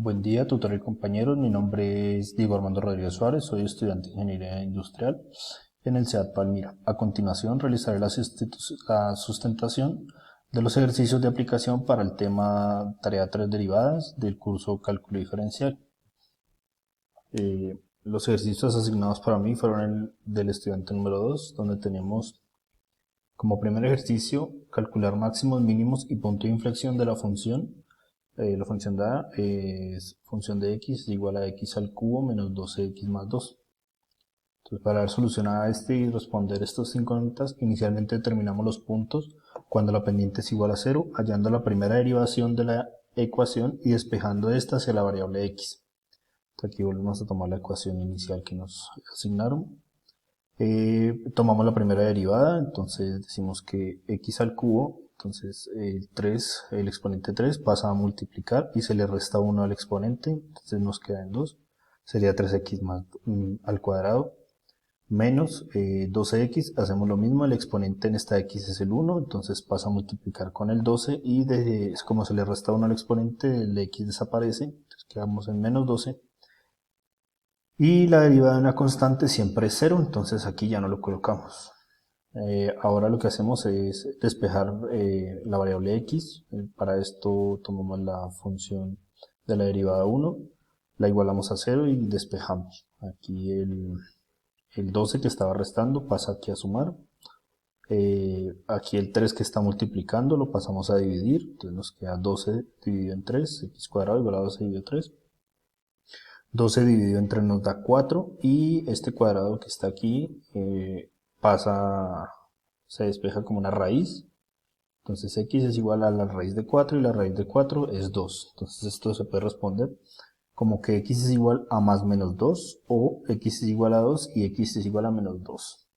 Buen día, tutor y compañeros. Mi nombre es Diego Armando Rodríguez Suárez, soy estudiante de Ingeniería Industrial en el CEAD Palmira. A continuación, realizaré la sustentación de los ejercicios de aplicación para el tema Tarea 3 derivadas del curso Cálculo Diferencial. Los ejercicios asignados para mí fueron el del estudiante número 2, donde tenemos como primer ejercicio calcular máximos, mínimos y punto de inflexión de la función. La función dada es función de x es igual a x al cubo menos 12x más 2. Entonces, para dar solución a este y responder estas incógnitas, inicialmente determinamos los puntos cuando la pendiente es igual a 0, hallando la primera derivación de la ecuación y despejando esta hacia la variable x. Entonces, aquí volvemos a tomar la ecuación inicial que nos asignaron. Tomamos la primera derivada, entonces decimos que x al cubo, entonces el exponente 3 pasa a multiplicar y se le resta 1 al exponente, entonces nos queda en 2, sería 3x más al cuadrado, menos 12x, hacemos lo mismo, el exponente en esta x es el 1, entonces pasa a multiplicar con el 12 y como se le resta 1 al exponente, el x desaparece, entonces quedamos en menos 12. Y la derivada de una constante siempre es 0, entonces aquí ya no lo colocamos. Ahora lo que hacemos es despejar la variable x. Para esto tomamos la función de la derivada 1, la igualamos a 0 y despejamos. Aquí el 12 que estaba restando pasa aquí a sumar. Aquí el 3 que está multiplicando lo pasamos a dividir, entonces nos queda 12 dividido en 3, x cuadrado igual a 12 dividido en 3. 12 dividido en 3 nos da 4 y este cuadrado que está aquí se despeja como una raíz. Entonces x es igual a la raíz de 4 y la raíz de 4 es 2. Entonces esto se puede responder como que x es igual a más menos 2 o x es igual a 2 y x es igual a menos 2.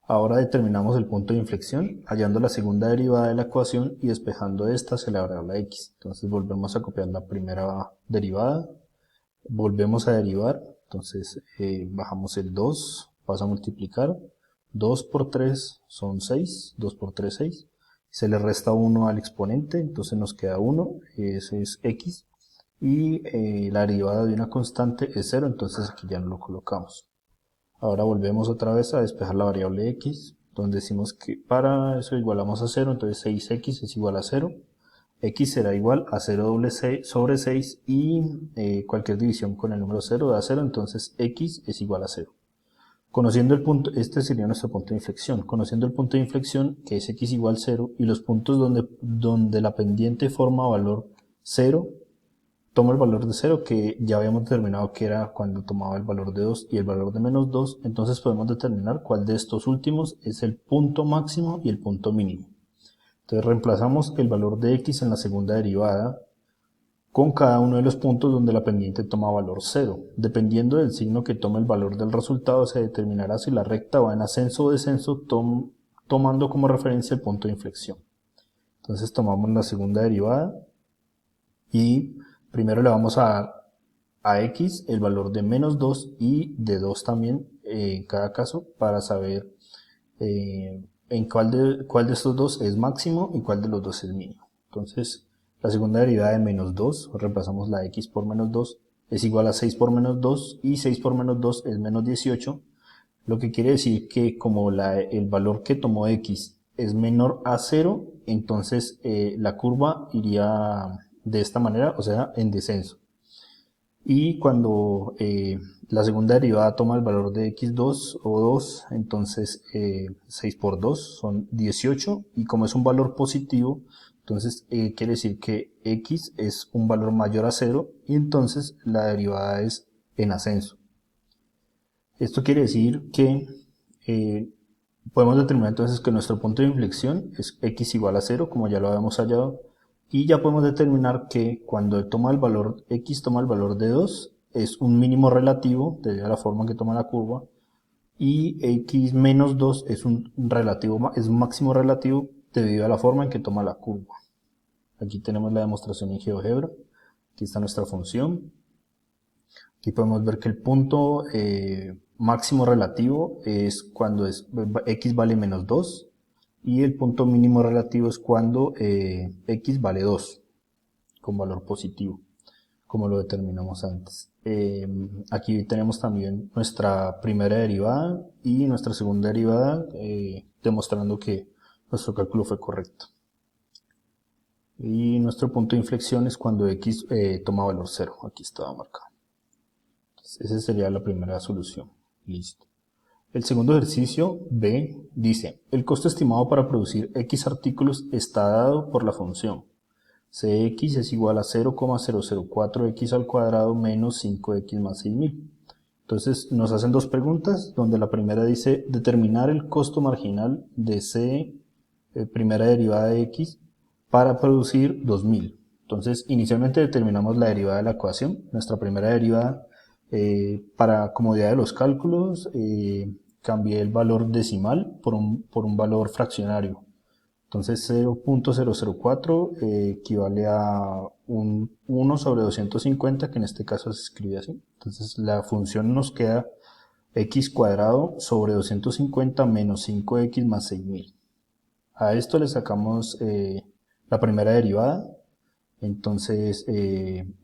Ahora determinamos el punto de inflexión hallando la segunda derivada de la ecuación y despejando esta hacia la variable x. Entonces volvemos a copiar la primera derivada. Volvemos a derivar, entonces bajamos el 2, pasa a multiplicar, 2 por 3 son 6, 2 por 3 6, se le resta 1 al exponente, entonces nos queda 1, ese es x, y la derivada de una constante es 0, entonces aquí ya no lo colocamos. Ahora volvemos otra vez a despejar la variable x, donde decimos que para eso igualamos a 0, entonces 6x es igual a 0, x será igual a 0 doble sobre 6 y cualquier división con el número 0 da 0, entonces x es igual a 0. Conociendo el punto, este sería nuestro punto de inflexión. Conociendo el punto de inflexión, que es x igual 0, y los puntos donde la pendiente forma valor 0, toma el valor de 0, que ya habíamos determinado que era cuando tomaba el valor de 2 y el valor de menos 2, entonces podemos determinar cuál de estos últimos es el punto máximo y el punto mínimo. Entonces reemplazamos el valor de x en la segunda derivada con cada uno de los puntos donde la pendiente toma valor 0. Dependiendo del signo que tome el valor del resultado, se determinará si la recta va en ascenso o descenso, tomando como referencia el punto de inflexión. Entonces tomamos la segunda derivada y primero le vamos a dar a x el valor de menos 2 y de 2 también en cada caso para saber en cuál de estos dos es máximo y cuál de los dos es mínimo. Entonces, la segunda derivada de menos 2, reemplazamos la x por menos 2, es igual a 6 por menos 2 y 6 por menos 2 es menos 18, lo que quiere decir que como el valor que tomó x es menor a 0, entonces la curva iría de esta manera, o sea, en descenso. Y cuando la segunda derivada toma el valor de x2 o 2, entonces 6 por 2 son 18, y como es un valor positivo, entonces quiere decir que x es un valor mayor a 0, y entonces la derivada es en ascenso. Esto quiere decir que podemos determinar entonces que nuestro punto de inflexión es x igual a 0, como ya lo habíamos hallado, y ya podemos determinar que cuando toma el valor x toma el valor de 2, es un mínimo relativo debido a la forma en que toma la curva, y x menos 2 es un máximo relativo debido a la forma en que toma la curva. Aquí tenemos la demostración en GeoGebra. Aquí está nuestra función. Aquí podemos ver que el punto máximo relativo es cuando x vale menos 2, y el punto mínimo relativo es cuando x vale 2, con valor positivo. como lo determinamos antes. Aquí tenemos también nuestra primera derivada y nuestra segunda derivada, demostrando que nuestro cálculo fue correcto. Y nuestro punto de inflexión es cuando x toma valor 0. Aquí estaba marcado. Entonces, esa sería la primera solución. Listo. El segundo ejercicio, B, dice, el costo estimado para producir X artículos está dado por la función Cx es igual a 0,004x al cuadrado menos 5x más 6000. Entonces nos hacen dos preguntas, donde la primera dice determinar el costo marginal de C, primera derivada de X, para producir 2000. Entonces inicialmente determinamos la derivada de la ecuación, nuestra primera derivada. Para comodidad de los cálculos, cambié el valor decimal por un valor fraccionario. Entonces 0.004 equivale a un 1 sobre 250, que en este caso se escribe así. Entonces la función nos queda x cuadrado sobre 250 menos 5x más 6000. A esto le sacamos la primera derivada. Entonces el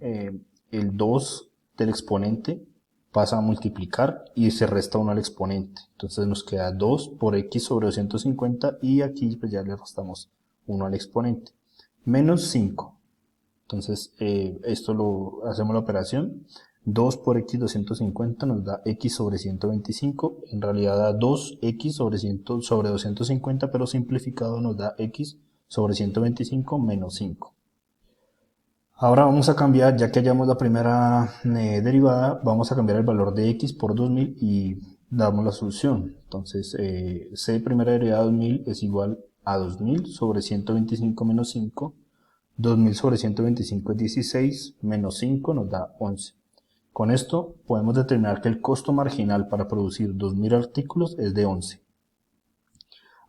2 del exponente pasa a multiplicar y se resta 1 al exponente. Entonces nos queda 2 por x sobre 250 y aquí pues ya le restamos 1 al exponente. Menos 5. Entonces esto hacemos la operación. 2 por x 250 nos da x sobre 125. En realidad da 2x sobre 250, pero simplificado nos da x sobre 125 menos 5. Ahora vamos a cambiar, ya que hallamos la primera derivada, vamos a cambiar el valor de x por 2000 y damos la solución. Entonces, c primera derivada de 2000 es igual a 2000 sobre 125 menos 5. 2000 sobre 125 es 16, menos 5 nos da 11. Con esto podemos determinar que el costo marginal para producir 2000 artículos es de 11.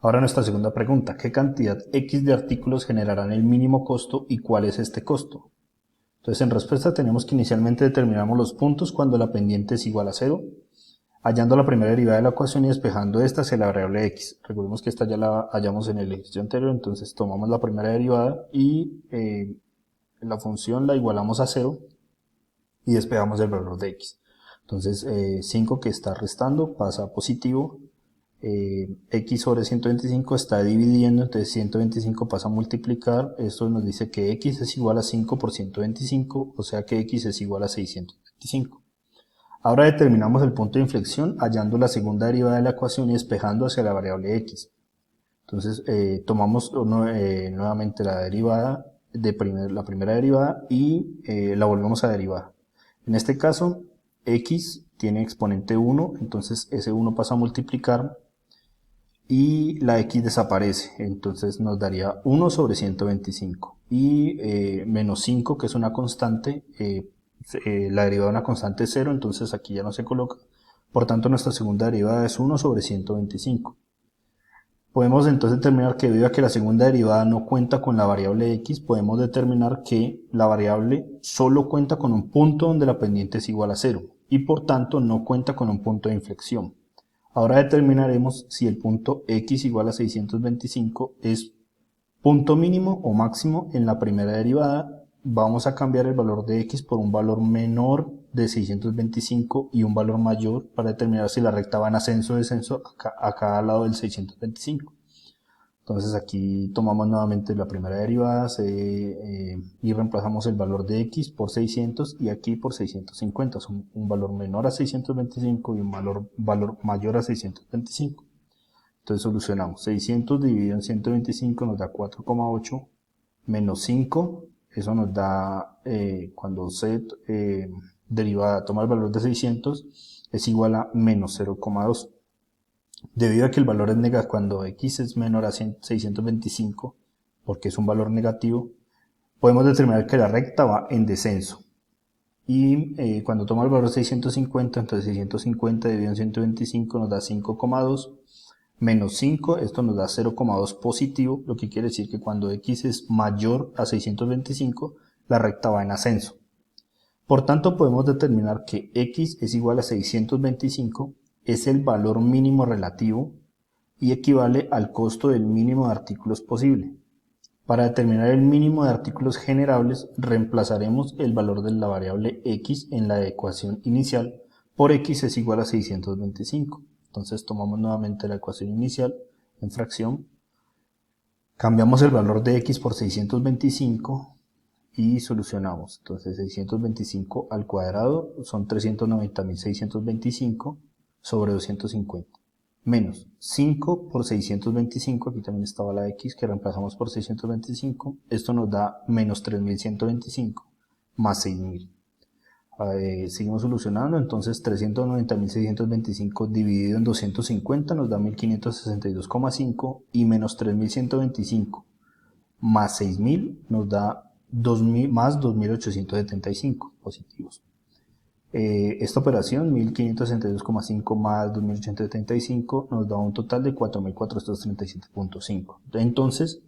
Ahora nuestra segunda pregunta, ¿qué cantidad x de artículos generarán el mínimo costo y cuál es este costo? Entonces en respuesta tenemos que inicialmente determinamos los puntos cuando la pendiente es igual a 0, hallando la primera derivada de la ecuación y despejando esta hacia la variable x. Recordemos que esta ya la hallamos en el ejercicio anterior, entonces tomamos la primera derivada y la función la igualamos a 0 y despejamos el valor de x. Entonces 5 que está restando pasa a positivo. X sobre 125 está dividiendo, entonces 125 pasa a multiplicar. Esto nos dice que x es igual a 5 por 125, o sea que x es igual a 625. Ahora determinamos el punto de inflexión hallando la segunda derivada de la ecuación y despejando hacia la variable x. Entonces tomamos nuevamente la derivada la primera derivada y la volvemos a derivar. En este caso x tiene exponente 1, entonces ese 1 pasa a multiplicar y la x desaparece, entonces nos daría 1 sobre 125 y menos 5, que es una constante, la derivada de una constante es 0, entonces aquí ya no se coloca, por tanto nuestra segunda derivada es 1 sobre 125. Podemos entonces determinar que debido a que la segunda derivada no cuenta con la variable x, podemos determinar que la variable solo cuenta con un punto donde la pendiente es igual a 0 y por tanto no cuenta con un punto de inflexión. Ahora determinaremos si el punto x igual a 625 es punto mínimo o máximo en la primera derivada. Vamos a cambiar el valor de x por un valor menor de 625 y un valor mayor para determinar si la recta va en ascenso o descenso a cada lado del 625. Entonces aquí tomamos nuevamente la primera derivada y reemplazamos el valor de x por 600 y aquí por 650. Son un valor menor a 625 y un valor mayor a 625. Entonces solucionamos. 600 dividido en 125 nos da 4,8 menos 5. Eso nos da, cuando c derivada toma el valor de 600, es igual a menos 0,2. Debido a que el valor es negativo, cuando x es menor a 625, porque es un valor negativo, podemos determinar que la recta va en descenso. Y cuando toma el valor 650, entonces 650 dividido en 125 nos da 5,2, menos 5, esto nos da 0,2 positivo, lo que quiere decir que cuando x es mayor a 625, la recta va en ascenso. Por tanto, podemos determinar que x es igual a 625, es el valor mínimo relativo y equivale al costo del mínimo de artículos posible. Para determinar el mínimo de artículos generables, reemplazaremos el valor de la variable x en la ecuación inicial por x es igual a 625. Entonces tomamos nuevamente la ecuación inicial en fracción, cambiamos el valor de x por 625 y solucionamos. Entonces 625 al cuadrado son 390.625 sobre 250. Menos 5 por 625, aquí también estaba la x que reemplazamos por 625, esto nos da menos 3.125 más 6.000. Seguimos solucionando, entonces 390.625 dividido en 250 nos da 1.562,5 y menos 3.125 más 6.000 nos da 2.000, más 2.875 positivos. Esta operación, 1.562,5 más 2.875, nos da un total de 4.437,5. Entonces,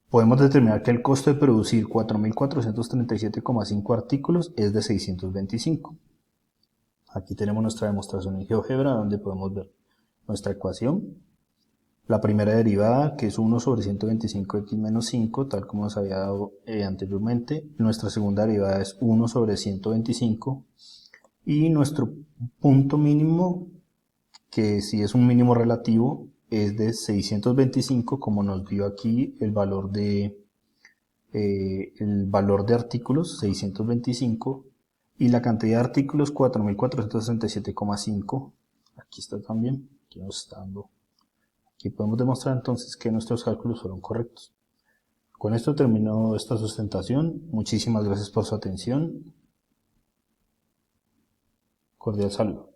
podemos determinar que el costo de producir 4.437,5 artículos es de 625. Aquí tenemos nuestra demostración en GeoGebra, donde podemos ver nuestra ecuación. La primera derivada, que es 1 sobre 125x menos 5, tal como nos había dado anteriormente. Nuestra segunda derivada es 1 sobre 125. Y nuestro punto mínimo, que si es un mínimo relativo, es de 625, como nos dio aquí el valor de artículos, 625, y la cantidad de artículos, 4.467,5. Aquí está también, aquí nos está dando. Aquí podemos demostrar entonces que nuestros cálculos fueron correctos. Con esto termino esta sustentación. Muchísimas gracias por su atención. Cordial saludo.